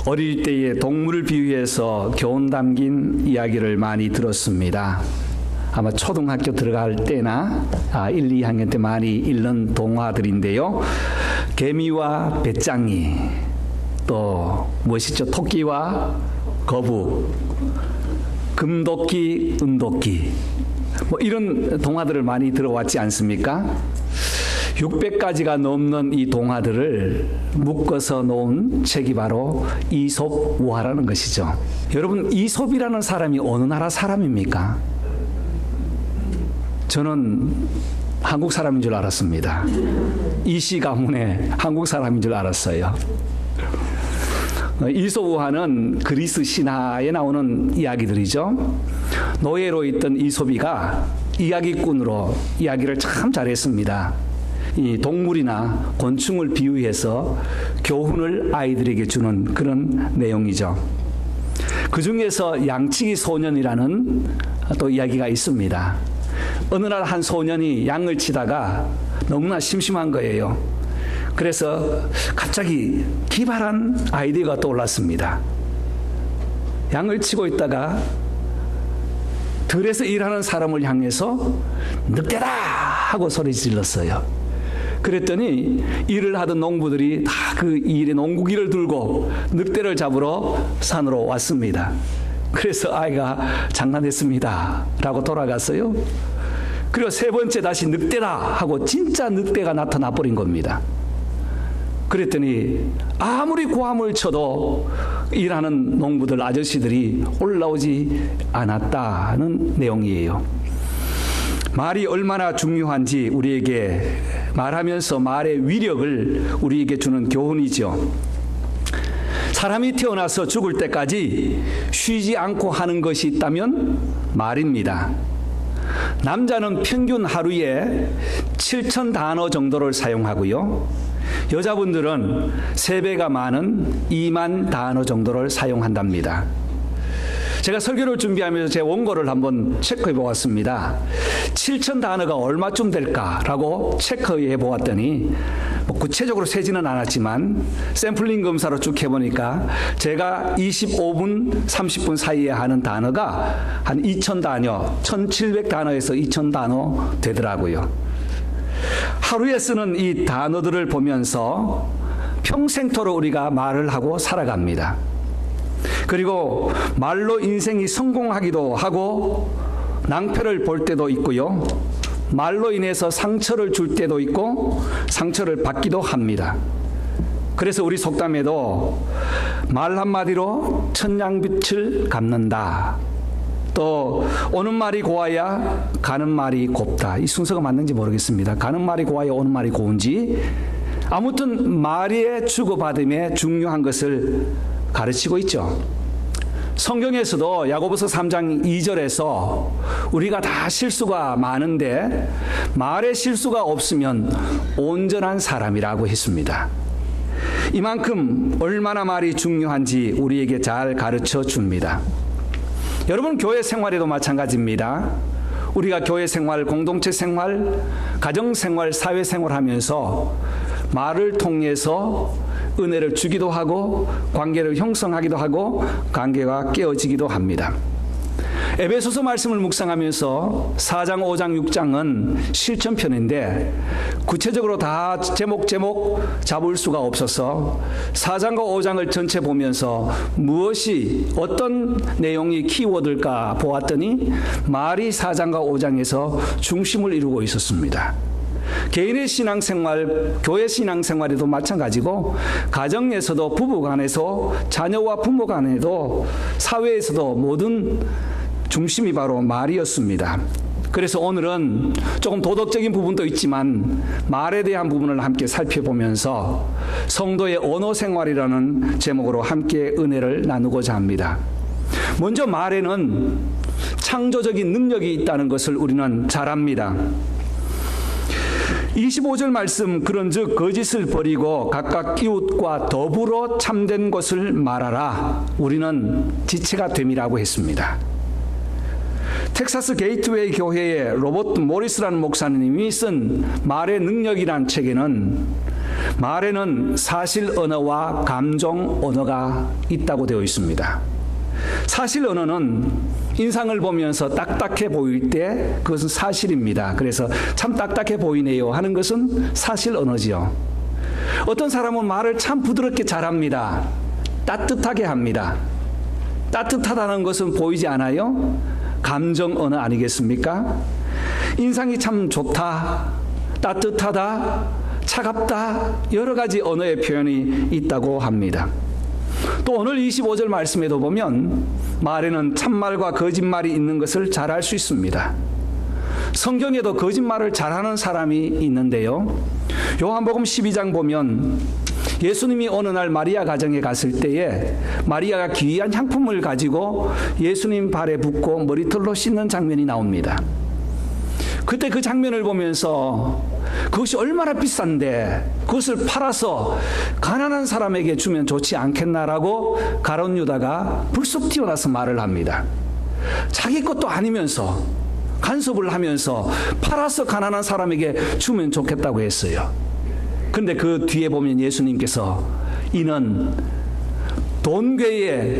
어릴 때에 동물을 비유해서 교훈 담긴 이야기를 많이 들었습니다. 아마 초등학교 들어갈 때나 1, 2학년 때 많이 읽는 동화들인데요. 개미와 배짱이, 또 무엇이죠? 토끼와 거북, 금도끼, 은도끼, 뭐 이런 동화들을 많이 들어왔지 않습니까? 600가지가 넘는 이 동화들을 묶어서 놓은 책이 바로 이솝우화라는 것이죠. 여러분, 이솝이라는 사람이 어느 나라 사람입니까? 저는 한국 사람인 줄 알았습니다. 이씨 가문의 한국 사람인 줄 알았어요. 이솝우화는 그리스 신화에 나오는 이야기들이죠. 노예로 있던 이솝이가 이야기꾼으로 이야기를 참 잘했습니다. 이 동물이나 곤충을 비유해서 교훈을 아이들에게 주는 그런 내용이죠. 그 중에서 양치기 소년이라는 또 이야기가 있습니다. 어느 날 한 소년이 양을 치다가 너무나 심심한 거예요. 그래서 갑자기 기발한 아이디어가 떠올랐습니다. 양을 치고 있다가 들에서 일하는 사람을 향해서 늑대다 하고 소리 질렀어요. 그랬더니 일을 하던 농부들이 다 그 일에 농구기를 들고 늑대를 잡으러 산으로 왔습니다. 그래서 아이가 장난했습니다 라고 돌아갔어요. 그리고 세 번째 다시 늑대다 하고 진짜 늑대가 나타나 버린 겁니다. 그랬더니 아무리 고함을 쳐도 일하는 농부들 아저씨들이 올라오지 않았다는 내용이에요. 말이 얼마나 중요한지 우리에게 말하면서 말의 위력을 우리에게 주는 교훈이죠. 사람이 태어나서 죽을 때까지 쉬지 않고 하는 것이 있다면 말입니다. 남자는 평균 하루에 7,000 단어 정도를 사용하고요. 여자분들은 3배가 많은 2만 단어 정도를 사용한답니다. 제가 설교를 준비하면서 제 원고를 한번 체크해 보았습니다. 7,000 단어가 얼마쯤 될까라고 체크해 보았더니 뭐 구체적으로 세지는 않았지만 샘플링 검사로 쭉 해보니까 제가 25분, 30분 사이에 하는 단어가 한 2,000 단어, 1,700 단어에서 2,000 단어 되더라고요. 하루에 쓰는 이 단어들을 보면서 평생토록 우리가 말을 하고 살아갑니다. 그리고 말로 인생이 성공하기도 하고 낭패를 볼 때도 있고요. 말로 인해서 상처를 줄 때도 있고 상처를 받기도 합니다. 그래서 우리 속담에도 말 한마디로 천냥빛을 갚는다. 또 오는 말이 고와야 가는 말이 곱다. 이 순서가 맞는지 모르겠습니다. 가는 말이 고와야 오는 말이 고운지. 아무튼 말의 주고받음에 중요한 것을 가르치고 있죠. 성경에서도 야고보서 3장 2절에서 우리가 다 실수가 많은데 말에 실수가 없으면 온전한 사람이라고 했습니다. 이만큼 얼마나 말이 중요한지 우리에게 잘 가르쳐 줍니다. 여러분, 교회 생활에도 마찬가지입니다. 우리가 교회 생활, 공동체 생활, 가정 생활, 사회 생활하면서 말을 통해서 은혜를 주기도 하고 관계를 형성하기도 하고 관계가 깨어지기도 합니다. 에베소서 말씀을 묵상하면서 4장, 5장, 6장은 실천편인데 구체적으로 다 제목 잡을 수가 없어서 4장과 5장을 전체 보면서 무엇이 어떤 내용이 키워드일까 보았더니 말이 4장과 5장에서 중심을 이루고 있었습니다. 개인의 신앙생활, 교회 신앙생활에도 마찬가지고 가정에서도 부부간에서 자녀와 부모 간에도 사회에서도 모든 중심이 바로 말이었습니다. 그래서 오늘은 조금 도덕적인 부분도 있지만 말에 대한 부분을 함께 살펴보면서 성도의 언어 생활이라는 제목으로 함께 은혜를 나누고자 합니다. 먼저 말에는 창조적인 능력이 있다는 것을 우리는 잘 압니다. 25절 말씀, 그런즉 거짓을 버리고 각각 이웃과 더불어 참된 것을 말하라. 우리는 지체가 됨이라고 했습니다. 텍사스 게이트웨이 교회의 로버트 모리스라는 목사님이 쓴 말의 능력이라는 책에는 말에는 사실 언어와 감정 언어가 있다고 되어 있습니다. 사실 언어는 인상을 보면서 딱딱해 보일 때 그것은 사실입니다. 그래서 참 딱딱해 보이네요 하는 것은 사실 언어지요. 어떤 사람은 말을 참 부드럽게 잘합니다. 따뜻하게 합니다. 따뜻하다는 것은 보이지 않아요? 감정 언어 아니겠습니까? 인상이 참 좋다, 따뜻하다, 차갑다, 여러 가지 언어의 표현이 있다고 합니다. 또 오늘 25절 말씀에도 보면 말에는 참말과 거짓말이 있는 것을 잘 알 수 있습니다. 성경에도 거짓말을 잘하는 사람이 있는데요. 요한복음 12장 보면 예수님이 어느 날 마리아 가정에 갔을 때에 마리아가 귀한 향품을 가지고 예수님 발에 붓고 머리털로 씻는 장면이 나옵니다. 그때 그 장면을 보면서 그것이 얼마나 비싼데 그것을 팔아서 가난한 사람에게 주면 좋지 않겠나라고 가룟 유다가 불쑥 튀어나서 말을 합니다. 자기 것도 아니면서 간섭을 하면서 팔아서 가난한 사람에게 주면 좋겠다고 했어요. 그런데 그 뒤에 보면 예수님께서 이는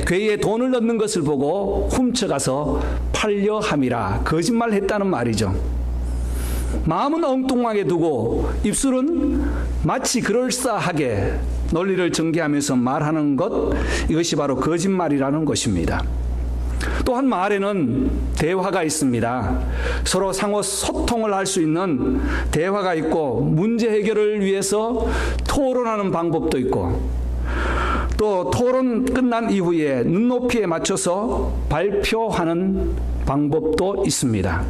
괴에 돈을 넣는 것을 보고 훔쳐가서 팔려 함이라 거짓말했다는 말이죠. 마음은 엉뚱하게 두고 입술은 마치 그럴싸하게 논리를 전개하면서 말하는 것, 이것이 바로 거짓말이라는 것입니다. 또한 말에는 대화가 있습니다. 서로 상호 소통을 할 수 있는 대화가 있고 문제 해결을 위해서 토론하는 방법도 있고 또 토론 끝난 이후에 눈높이에 맞춰서 발표하는 방법도 있습니다.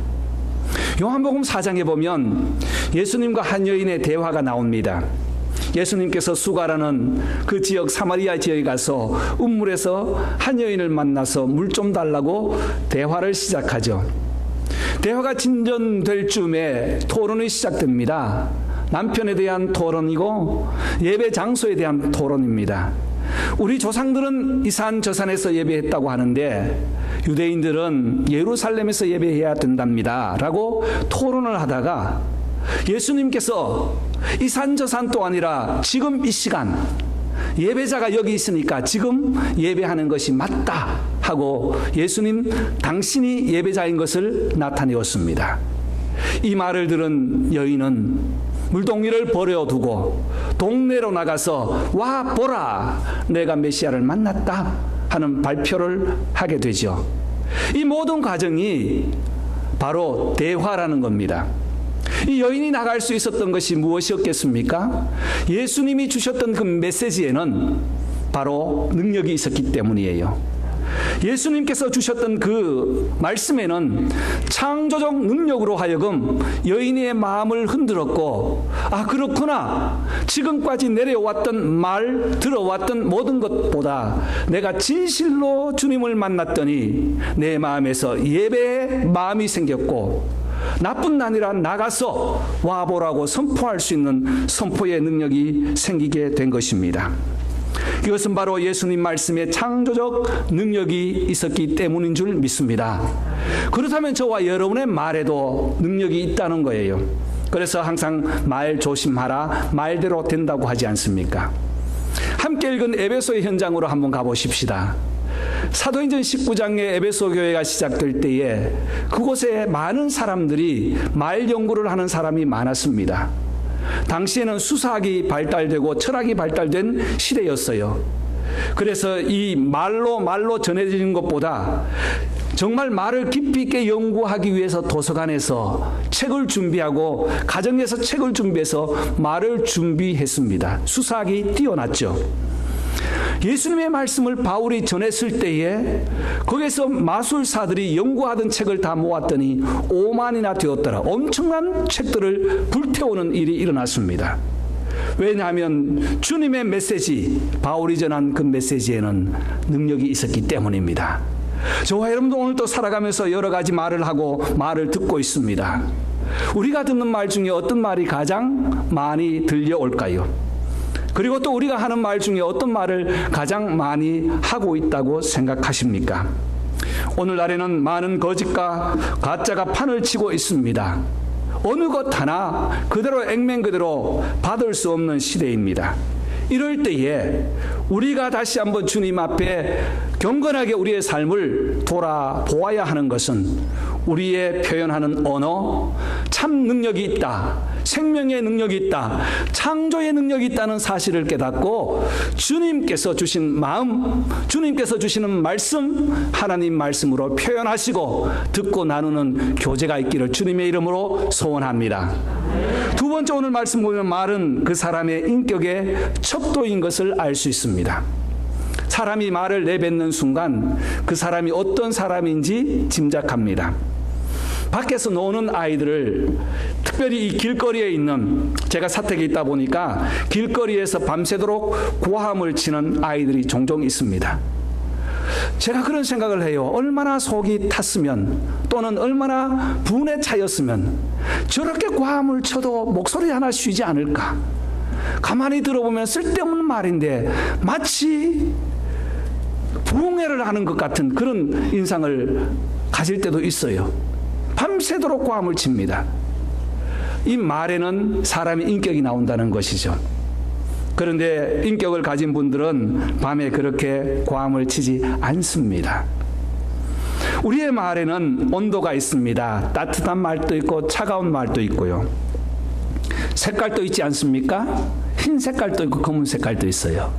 요한복음 4장에 보면 예수님과 한 여인의 대화가 나옵니다. 예수님께서 수가라는 그 지역 사마리아 지역에 가서 운물에서 한 여인을 만나서 물 좀 달라고 대화를 시작하죠. 대화가 진전될 즈음에 토론이 시작됩니다. 남편에 대한 토론이고 예배 장소에 대한 토론입니다. 우리 조상들은 이 산 저 산에서 예배했다고 하는데 유대인들은 예루살렘에서 예배해야 된답니다 라고 토론을 하다가 예수님께서 이 산 저 산도 아니라 지금 이 시간 예배자가 여기 있으니까 지금 예배하는 것이 맞다 하고 예수님 당신이 예배자인 것을 나타내었습니다. 이 말을 들은 여인은 물동이를 버려두고 동네로 나가서 와 보라 내가 메시아를 만났다 하는 발표를 하게 되죠. 이 모든 과정이 바로 대화라는 겁니다. 이 여인이 나갈 수 있었던 것이 무엇이었겠습니까? 예수님이 주셨던 그 메시지에는 바로 능력이 있었기 때문이에요. 예수님께서 주셨던 그 말씀에는 창조적 능력으로 하여금 여인의 마음을 흔들었고, 아 그렇구나, 지금까지 내려왔던 말 들어왔던 모든 것보다 내가 진실로 주님을 만났더니 내 마음에서 예배의 마음이 생겼고 나뿐 아니라 나가서 와보라고 선포할 수 있는 선포의 능력이 생기게 된 것입니다. 이것은 바로 예수님 말씀에 창조적 능력이 있었기 때문인 줄 믿습니다. 그렇다면 저와 여러분의 말에도 능력이 있다는 거예요. 그래서 항상 말 조심하라, 말대로 된다고 하지 않습니까? 함께 읽은 에베소의 현장으로 한번 가보십시다. 사도행전 19장에 에베소 교회가 시작될 때에 그곳에 많은 사람들이 말 연구를 하는 사람이 많았습니다. 당시에는 수사학이 발달되고 철학이 발달된 시대였어요. 그래서 이 말로 전해지는 것보다 정말 말을 깊이 있게 연구하기 위해서 도서관에서 책을 준비하고 가정에서 책을 준비해서 말을 준비했습니다. 수사학이 뛰어났죠. 예수님의 말씀을 바울이 전했을 때에 거기서 마술사들이 연구하던 책을 다 모았더니 5만이나 되었더라. 엄청난 책들을 불태우는 일이 일어났습니다. 왜냐하면 주님의 메시지, 바울이 전한 그 메시지에는 능력이 있었기 때문입니다. 저와 여러분도 오늘 또 살아가면서 여러 가지 말을 하고 말을 듣고 있습니다. 우리가 듣는 말 중에 어떤 말이 가장 많이 들려올까요? 그리고 또 우리가 하는 말 중에 어떤 말을 가장 많이 하고 있다고 생각하십니까? 오늘날에는 많은 거짓과 가짜가 판을 치고 있습니다. 어느 것 하나 그대로 액면 그대로 받을 수 없는 시대입니다. 이럴 때에 우리가 다시 한번 주님 앞에 경건하게 우리의 삶을 돌아보아야 하는 것은 우리의 표현하는 언어, 참 능력이 있다, 생명의 능력이 있다, 창조의 능력이 있다는 사실을 깨닫고 주님께서 주신 마음, 주님께서 주시는 말씀, 하나님 말씀으로 표현하시고 듣고 나누는 교제가 있기를 주님의 이름으로 소원합니다. 두 번째, 오늘 말씀 보면 말은 그 사람의 인격의 척도인 것을 알 수 있습니다. 사람이 말을 내뱉는 순간 그 사람이 어떤 사람인지 짐작합니다. 밖에서 노는 아이들을, 특별히 이 길거리에 있는, 제가 사택에 있다 보니까 길거리에서 밤새도록 고함을 치는 아이들이 종종 있습니다. 제가 그런 생각을 해요. 얼마나 속이 탔으면, 또는 얼마나 분에 차였으면 저렇게 고함을 쳐도 목소리 하나 쉬지 않을까. 가만히 들어보면 쓸데없는 말인데 마치 부흥회를 하는 것 같은 그런 인상을 가질 때도 있어요. 밤새도록 고함을 칩니다. 이 말에는 사람의 인격이 나온다는 것이죠. 그런데 인격을 가진 분들은 밤에 그렇게 고함을 치지 않습니다. 우리의 말에는 온도가 있습니다. 따뜻한 말도 있고 차가운 말도 있고요. 색깔도 있지 않습니까? 흰 색깔도 있고 검은 색깔도 있어요.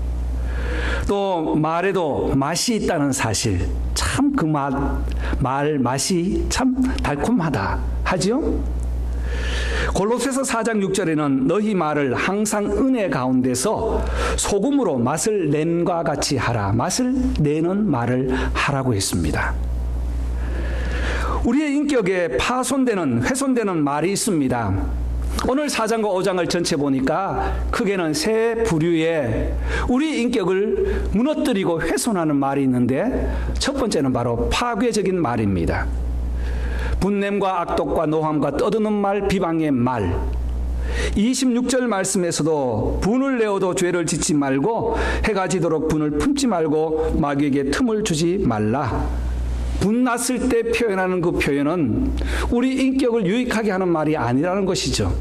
또 말에도 맛이 있다는 사실, 참 그 말 맛이 참 달콤하다 하지요? 골로새서 4장 6절에는 너희 말을 항상 은혜 가운데서 소금으로 맛을 낸과 같이 하라. 맛을 내는 말을 하라고 했습니다. 우리의 인격에 파손되는, 훼손되는 말이 있습니다. 오늘 4장과 5장을 전체 보니까 크게는 세 부류의 우리 인격을 무너뜨리고 훼손하는 말이 있는데, 첫 번째는 바로 파괴적인 말입니다. 분냄과 악독과 노함과 떠드는 말, 비방의 말. 26절 말씀에서도 분을 내어도 죄를 짓지 말고 해가 지도록 분을 품지 말고 마귀에게 틈을 주지 말라. 분났을 때 표현하는 그 표현은 우리 인격을 유익하게 하는 말이 아니라는 것이죠.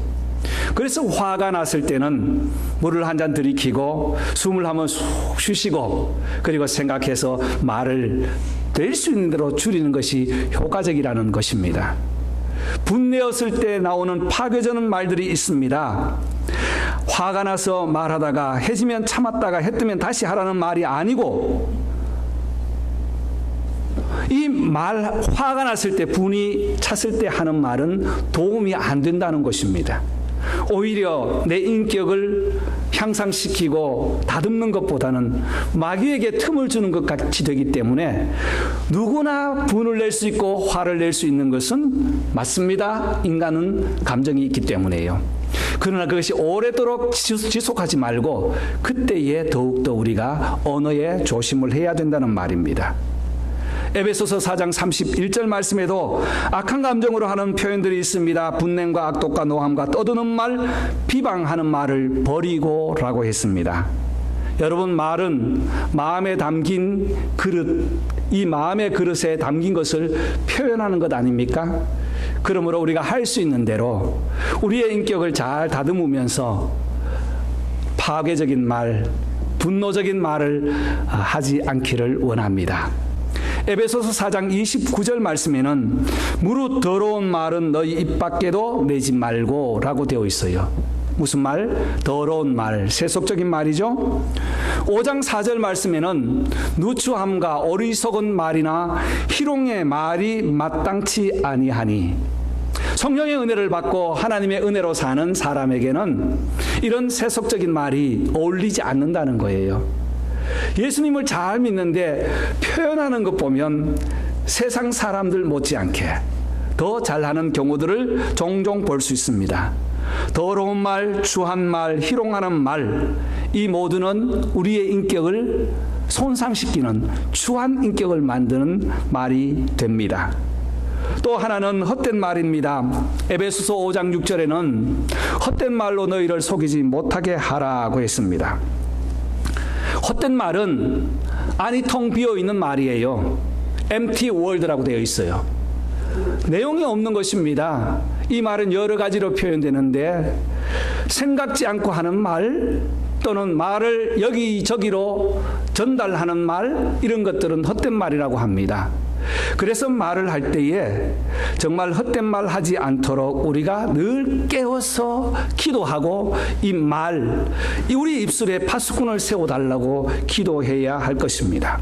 그래서 화가 났을 때는 물을 한 잔 들이키고 숨을 한번 쑥 쉬시고, 그리고 생각해서 말을 될 수 있는 대로 줄이는 것이 효과적이라는 것입니다. 분내었을 때 나오는 파괴적인 말들이 있습니다. 화가 나서 말하다가 해지면 참았다가 해 뜨면 다시 하라는 말이 아니고, 이 말, 화가 났을 때, 분이 찼을 때 하는 말은 도움이 안 된다는 것입니다. 오히려 내 인격을 향상시키고 다듬는 것보다는 마귀에게 틈을 주는 것 같이 되기 때문에, 누구나 분을 낼 수 있고 화를 낼 수 있는 것은 맞습니다. 인간은 감정이 있기 때문에요. 그러나 그것이 오래도록 지속하지 말고 그때에 더욱더 우리가 언어에 조심을 해야 된다는 말입니다. 에베소서 4장 31절 말씀에도 악한 감정으로 하는 표현들이 있습니다. 분냄과 악독과 노함과 떠드는 말, 비방하는 말을 버리고라고 했습니다. 여러분, 말은 마음에 담긴 그릇, 이 마음의 그릇에 담긴 것을 표현하는 것 아닙니까? 그러므로 우리가 할 수 있는 대로 우리의 인격을 잘 다듬으면서 파괴적인 말, 분노적인 말을 하지 않기를 원합니다. 에베소서 4장 29절 말씀에는 무릇 더러운 말은 너희 입 밖에도 내지 말고 라고 되어 있어요. 무슨 말? 더러운 말, 세속적인 말이죠. 5장 4절 말씀에는 누추함과 어리석은 말이나 희롱의 말이 마땅치 아니하니, 성령의 은혜를 받고 하나님의 은혜로 사는 사람에게는 이런 세속적인 말이 어울리지 않는다는 거예요. 예수님을 잘 믿는데 표현하는 것 보면 세상 사람들 못지않게 더 잘하는 경우들을 종종 볼 수 있습니다. 더러운 말, 추한 말, 희롱하는 말, 이 모두는 우리의 인격을 손상시키는 추한 인격을 만드는 말이 됩니다. 또 하나는 헛된 말입니다. 에베소서 5장 6절에는 헛된 말로 너희를 속이지 못하게 하라고 했습니다. 헛된 말은 안이 텅 비어있는 말이에요. empty word라고 되어 있어요. 내용이 없는 것입니다. 이 말은 여러 가지로 표현되는데 생각지 않고 하는 말 또는 말을 여기저기로 전달하는 말 이런 것들은 헛된 말이라고 합니다. 그래서 말을 할 때에 정말 헛된 말 하지 않도록 우리가 늘 깨워서 기도하고 이 말, 우리 입술에 파수꾼을 세워달라고 기도해야 할 것입니다.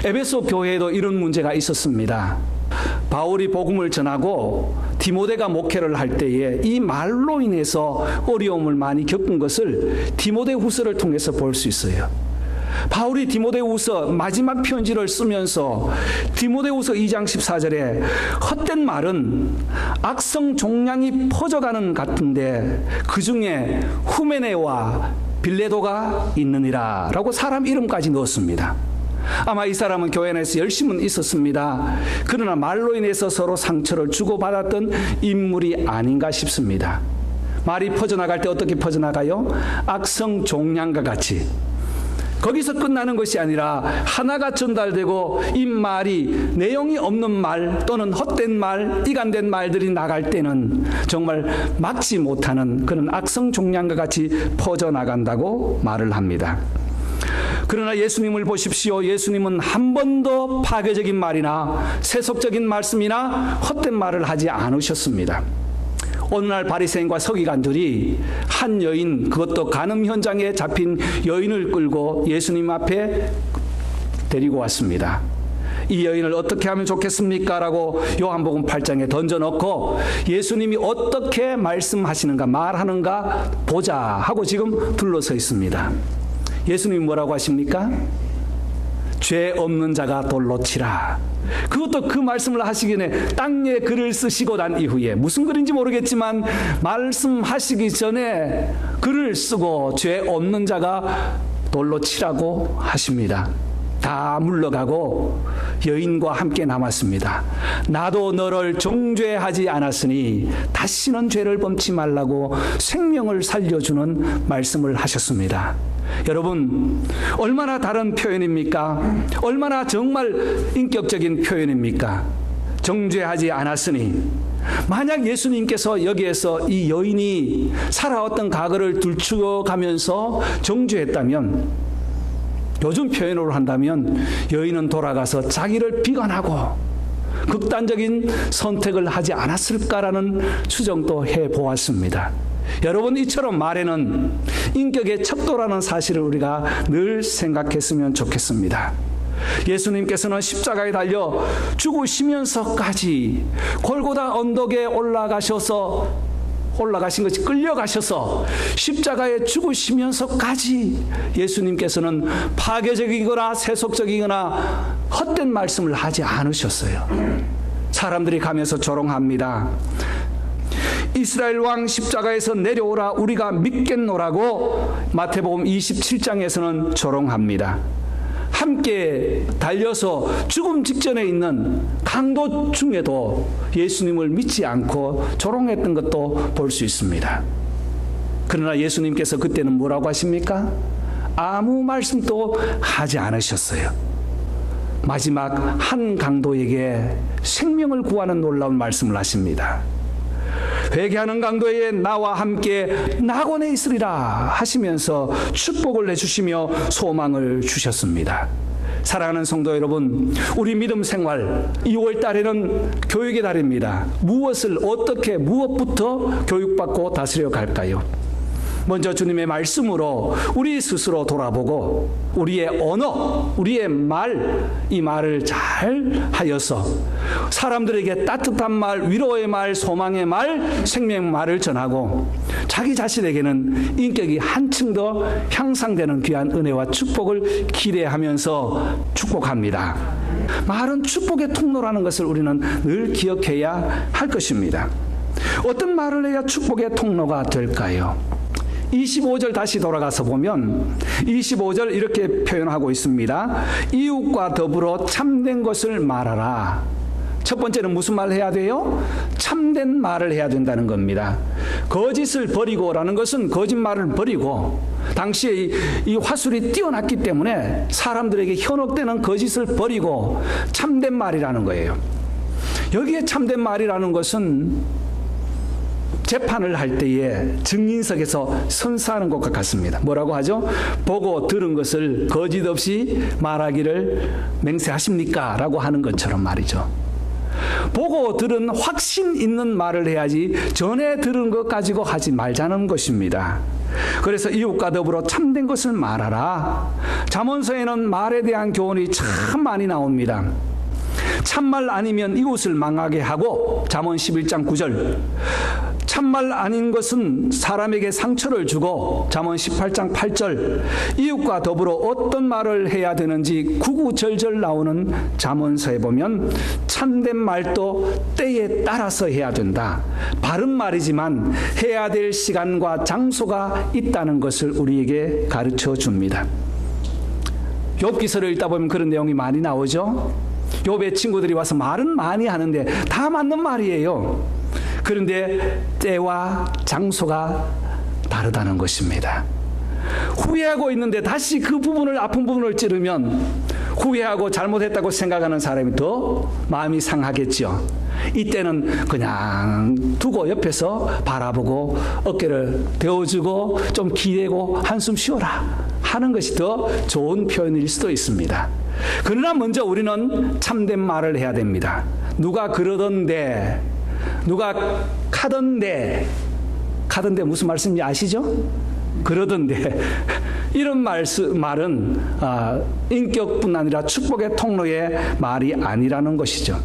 에베소 교회에도 이런 문제가 있었습니다. 바울이 복음을 전하고 디모데가 목회를 할 때에 이 말로 인해서 어려움을 많이 겪은 것을 디모데후서를 통해서 볼 수 있어요. 바울이 디모데후서 마지막 편지를 쓰면서 디모데후서 2장 14절에 헛된 말은 악성 종양이 퍼져가는 같은데 그 중에 후메네와 빌레도가 있느니라 라고 사람 이름까지 넣었습니다. 아마 이 사람은 교회 안에서 열심은 있었습니다. 그러나 말로 인해서 서로 상처를 주고받았던 인물이 아닌가 싶습니다. 말이 퍼져나갈 때 어떻게 퍼져나가요? 악성 종양과 같이. 거기서 끝나는 것이 아니라 하나가 전달되고 이 말이 내용이 없는 말 또는 헛된 말, 이간된 말들이 나갈 때는 정말 막지 못하는 그런 악성 종양과 같이 퍼져나간다고 말을 합니다. 그러나 예수님을 보십시오. 예수님은 한 번도 파괴적인 말이나 세속적인 말씀이나 헛된 말을 하지 않으셨습니다. 어느 날 바리새인과 서기관들이 한 여인, 그것도 간음 현장에 잡힌 여인을 끌고 예수님 앞에 데리고 왔습니다. 이 여인을 어떻게 하면 좋겠습니까? 라고 요한복음 8장에 던져놓고 예수님이 어떻게 말씀하시는가 말하는가 보자 하고 지금 둘러서 있습니다. 예수님이 뭐라고 하십니까? 죄 없는 자가 돌로 치라. 그것도 그 말씀을 하시기 전에 땅에 글을 쓰시고 난 이후에 무슨 글인지 모르겠지만 말씀하시기 전에 글을 쓰고 죄 없는 자가 돌로 치라고 하십니다. 다 물러가고 여인과 함께 남았습니다. 나도 너를 정죄하지 않았으니 다시는 죄를 범치 말라고 생명을 살려주는 말씀을 하셨습니다. 여러분, 얼마나 다른 표현입니까? 얼마나 정말 인격적인 표현입니까? 정죄하지 않았으니, 만약 예수님께서 여기에서 이 여인이 살아왔던 과거를 들추어가면서 정죄했다면, 요즘 표현으로 한다면 여인은 돌아가서 자기를 비관하고 극단적인 선택을 하지 않았을까라는 추정도 해보았습니다. 여러분, 이처럼 말에는 인격의 척도라는 사실을 우리가 늘 생각했으면 좋겠습니다. 예수님께서는 십자가에 달려 죽으시면서까지 골고다 언덕에 올라가신 것이 끌려가셔서 십자가에 죽으시면서까지 예수님께서는 파괴적이거나 세속적이거나 헛된 말씀을 하지 않으셨어요. 사람들이 가면서 조롱합니다. 이스라엘 왕 십자가에서 내려오라 우리가 믿겠노라고 마태복음 27장에서는 조롱합니다. 함께 달려서 죽음 직전에 있는 강도 중에도 예수님을 믿지 않고 조롱했던 것도 볼 수 있습니다. 그러나 예수님께서 그때는 뭐라고 하십니까? 아무 말씀도 하지 않으셨어요. 마지막 한 강도에게 생명을 구하는 놀라운 말씀을 하십니다. 회개하는 강도에 나와 함께 낙원에 있으리라 하시면서 축복을 내주시며 소망을 주셨습니다. 사랑하는 성도 여러분, 우리 믿음 생활 2월 달에는 교육의 달입니다. 무엇을 어떻게 무엇부터 교육받고 다스려 갈까요? 먼저 주님의 말씀으로 우리 스스로 돌아보고 우리의 언어, 우리의 말, 이 말을 잘 하여서 사람들에게 따뜻한 말, 위로의 말, 소망의 말, 생명의 말을 전하고 자기 자신에게는 인격이 한층 더 향상되는 귀한 은혜와 축복을 기대하면서 축복합니다. 말은 축복의 통로라는 것을 우리는 늘 기억해야 할 것입니다. 어떤 말을 해야 축복의 통로가 될까요? 25절 다시 돌아가서 보면 25절 이렇게 표현하고 있습니다. 이웃과 더불어 참된 것을 말하라. 첫 번째는 무슨 말을 해야 돼요? 참된 말을 해야 된다는 겁니다. 거짓을 버리고라는 것은 거짓말을 버리고 당시에 이 화술이 뛰어났기 때문에 사람들에게 현혹되는 거짓을 버리고 참된 말이라는 거예요. 여기에 참된 말이라는 것은 재판을 할 때에 증인석에서 선사하는 것과 같습니다. 뭐라고 하죠? 보고 들은 것을 거짓 없이 말하기를 맹세하십니까? 라고 하는 것처럼 말이죠. 보고 들은 확신 있는 말을 해야지 전에 들은 것 가지고 하지 말자는 것입니다. 그래서 이웃과 더불어 참된 것을 말하라. 잠언서에는 말에 대한 교훈이 참 많이 나옵니다. 참말 아니면 이웃을 망하게 하고, 잠언 11장 9절. 참말 아닌 것은 사람에게 상처를 주고, 잠언 18장 8절. 이웃과 더불어 어떤 말을 해야 되는지 구구절절 나오는 잠언서에 보면 참된 말도 때에 따라서 해야 된다. 바른 말이지만 해야 될 시간과 장소가 있다는 것을 우리에게 가르쳐 줍니다. 욥기서를 읽다 보면 그런 내용이 많이 나오죠. 욥의 친구들이 와서 말은 많이 하는데 다 맞는 말이에요. 그런데 때와 장소가 다르다는 것입니다. 후회하고 있는데 다시 그 부분을, 아픈 부분을 찌르면 후회하고 잘못했다고 생각하는 사람이 더 마음이 상하겠죠. 이때는 그냥 두고 옆에서 바라보고 어깨를 데워주고 좀 기대고 한숨 쉬어라 하는 것이 더 좋은 표현일 수도 있습니다. 그러나 먼저 우리는 참된 말을 해야 됩니다. 누가 그러던데, 누가 카던데 무슨 말씀인지 아시죠? 그러던데 이런 말은 인격뿐 아니라 축복의 통로의 말이 아니라는 것이죠.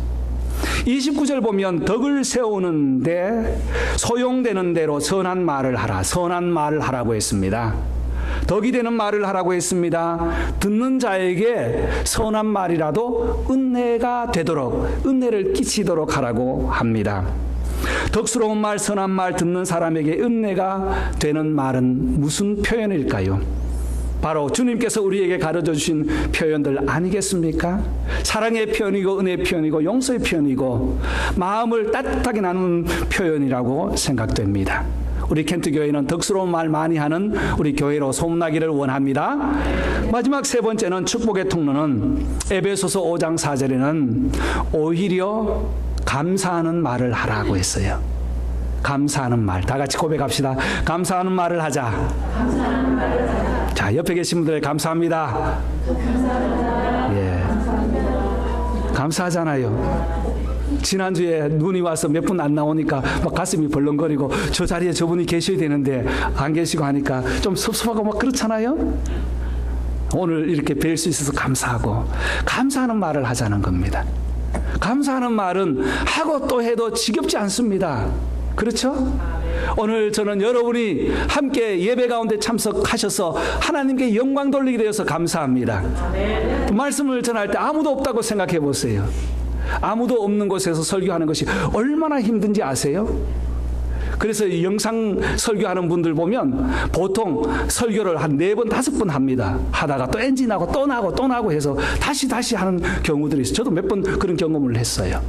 29절 보면 덕을 세우는데 소용되는 대로 선한 말을 하라. 선한 말을 하라고 했습니다. 덕이 되는 말을 하라고 했습니다. 듣는 자에게 선한 말이라도 은혜가 되도록, 은혜를 끼치도록 하라고 합니다. 덕스러운 말, 선한 말 듣는 사람에게 은혜가 되는 말은 무슨 표현일까요? 바로 주님께서 우리에게 가르쳐 주신 표현들 아니겠습니까? 사랑의 표현이고 은혜의 표현이고 용서의 표현이고 마음을 따뜻하게 나누는 표현이라고 생각됩니다. 우리 켄트교회는 덕스러운 말 많이 하는 우리 교회로 소문나기를 원합니다. 마지막 세 번째는 축복의 통로는 에베소서 5장 4절에는 오히려 감사하는 말을 하라고 했어요. 감사하는 말. 다 같이 고백합시다. 감사하는 말을 하자. 감사하는 말을 하자. 자, 옆에 계신 분들 감사합니다. 감사합니다. 예. 감사하잖아요. 지난주에 눈이 와서 몇 분 안 나오니까 막 가슴이 벌렁거리고 저 자리에 저분이 계셔야 되는데 안 계시고 하니까 좀 섭섭하고 막 그렇잖아요. 오늘 이렇게 뵐 수 있어서 감사하고 감사하는 말을 하자는 겁니다. 감사하는 말은 하고 또 해도 지겹지 않습니다. 그렇죠? 오늘 저는 여러분이 함께 예배 가운데 참석하셔서 하나님께 영광 돌리게 되어서 감사합니다. 말씀을 전할 때 아무도 없다고 생각해 보세요. 아무도 없는 곳에서 설교하는 것이 얼마나 힘든지 아세요? 그래서 영상 설교하는 분들 보면 보통 설교를 한 4번, 5번 합니다. 하다가 또 엔진하고 또 나고 또 나고 해서 다시 하는 경우들이 있어요. 저도 몇 번 그런 경험을 했어요.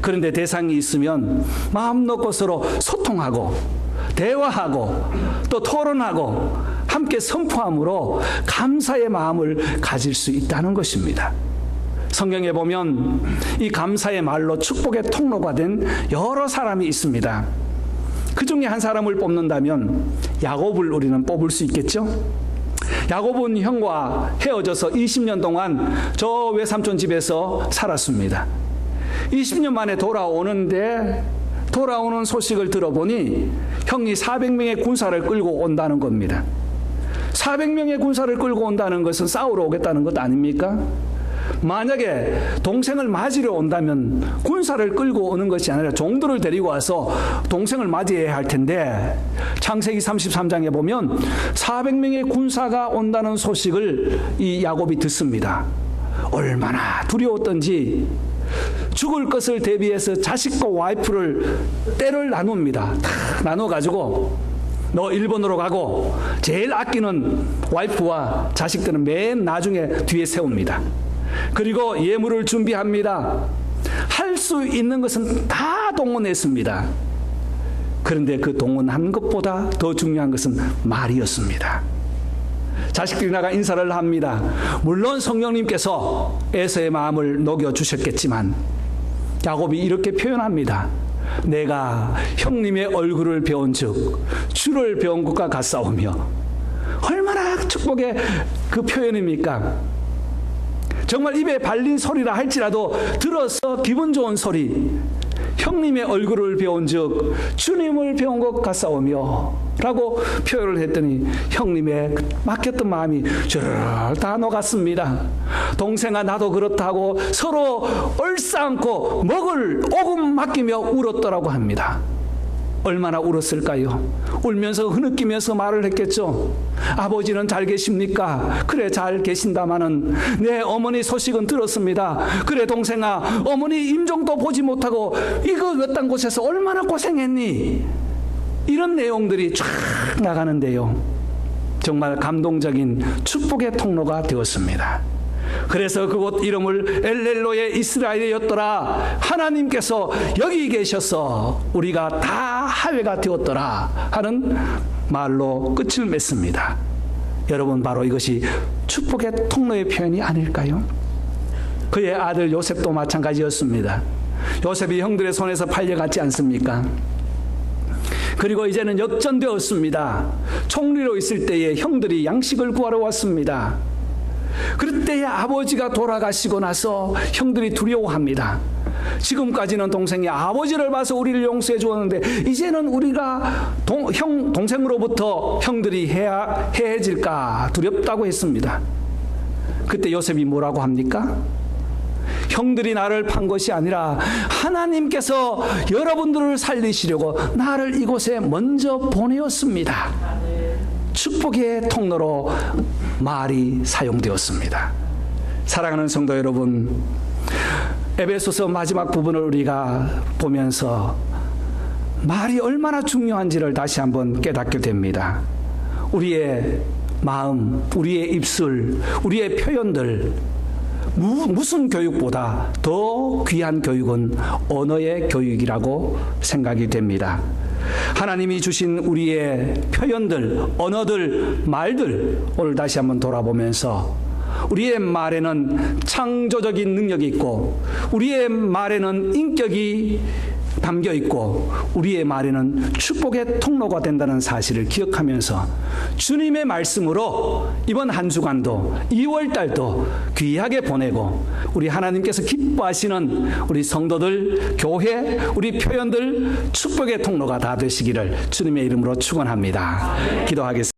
그런데 대상이 있으면 마음 놓고 서로 소통하고 대화하고 또 토론하고 함께 선포함으로 감사의 마음을 가질 수 있다는 것입니다. 성경에 보면 이 감사의 말로 축복의 통로가 된 여러 사람이 있습니다. 그 중에 한 사람을 뽑는다면 야곱을 우리는 뽑을 수 있겠죠? 야곱은 형과 헤어져서 20년 동안 저 외삼촌 집에서 살았습니다. 20년 만에 돌아오는 소식을 들어보니 형이 400명의 군사를 끌고 온다는 겁니다. 400명의 군사를 끌고 온다는 것은 싸우러 오겠다는 것 아닙니까? 만약에 동생을 맞으러 온다면 군사를 끌고 오는 것이 아니라 종들을 데리고 와서 동생을 맞이해야 할 텐데 창세기 33장에 보면 400명의 군사가 온다는 소식을 이 야곱이 듣습니다. 얼마나 두려웠던지 죽을 것을 대비해서 자식과 와이프를 때를 나눕니다. 다 나눠가지고 너 일본으로 가고 제일 아끼는 와이프와 자식들은 맨 나중에 뒤에 세웁니다. 그리고 예물을 준비합니다. 할 수 있는 것은 다 동원했습니다. 그런데 그 동원한 것보다 더 중요한 것은 말이었습니다. 자식들이 나가 인사를 합니다. 물론 성령님께서 에서의 마음을 녹여주셨겠지만 야곱이 이렇게 표현합니다. 내가 형님의 얼굴을 배운 즉 주를 배운 것과 같사오며. 얼마나 축복의 그 표현입니까? 정말 입에 발린 소리라 할지라도 들어서 기분 좋은 소리. 형님의 얼굴을 배운 즉 주님을 배운 것 같사오며 라고 표현을 했더니 형님의 막혔던 마음이 주르르 다 녹았습니다. 동생아 나도 그렇다고 서로 얼싸안고 먹을 오금 맡기며 울었더라고 합니다. 얼마나 울었을까요? 울면서 흐느끼면서 말을 했겠죠. 아버지는 잘 계십니까? 그래 잘 계신다마는 내 어머니 소식은 들었습니다. 그래 동생아 어머니 임종도 보지 못하고 이거 외딴 곳에서 얼마나 고생했니? 이런 내용들이 쫙 나가는데요. 정말 감동적인 축복의 통로가 되었습니다. 그래서 그곳 이름을 엘렐로의 이스라엘이었더라. 하나님께서 여기 계셔서 우리가 다 하회가 되었더라 하는 말로 끝을 맺습니다. 여러분 바로 이것이 축복의 통로의 표현이 아닐까요? 그의 아들 요셉도 마찬가지였습니다. 요셉이 형들의 손에서 팔려갔지 않습니까? 그리고 이제는 역전되었습니다. 총리로 있을 때에 형들이 양식을 구하러 왔습니다. 그때에 아버지가 돌아가시고 나서 형들이 두려워합니다. 지금까지는 동생이 아버지를 봐서 우리를 용서해 주었는데 이제는 우리가 동생으로부터 형들이 해해질까 두렵다고 했습니다. 그때 요셉이 뭐라고 합니까? 형들이 나를 판 것이 아니라 하나님께서 여러분들을 살리시려고 나를 이곳에 먼저 보내었습니다. 축복의 통로로 말이 사용되었습니다. 사랑하는 성도 여러분, 에베소서 마지막 부분을 우리가 보면서 말이 얼마나 중요한지를 다시 한번 깨닫게 됩니다. 우리의 마음, 우리의 입술, 우리의 표현들, 무슨 교육보다 더 귀한 교육은 언어의 교육이라고 생각이 됩니다. 하나님이 주신 우리의 표현들, 언어들, 말들 오늘 다시 한번 돌아보면서 우리의 말에는 창조적인 능력이 있고 우리의 말에는 인격이 담겨 있고 우리의 말에는 축복의 통로가 된다는 사실을 기억하면서 주님의 말씀으로 이번 한 주간도 2월 달도 귀하게 보내고 우리 하나님께서 기뻐하시는 우리 성도들, 교회, 우리 표현들 축복의 통로가 다 되시기를 주님의 이름으로 축원합니다. 기도하겠습니다.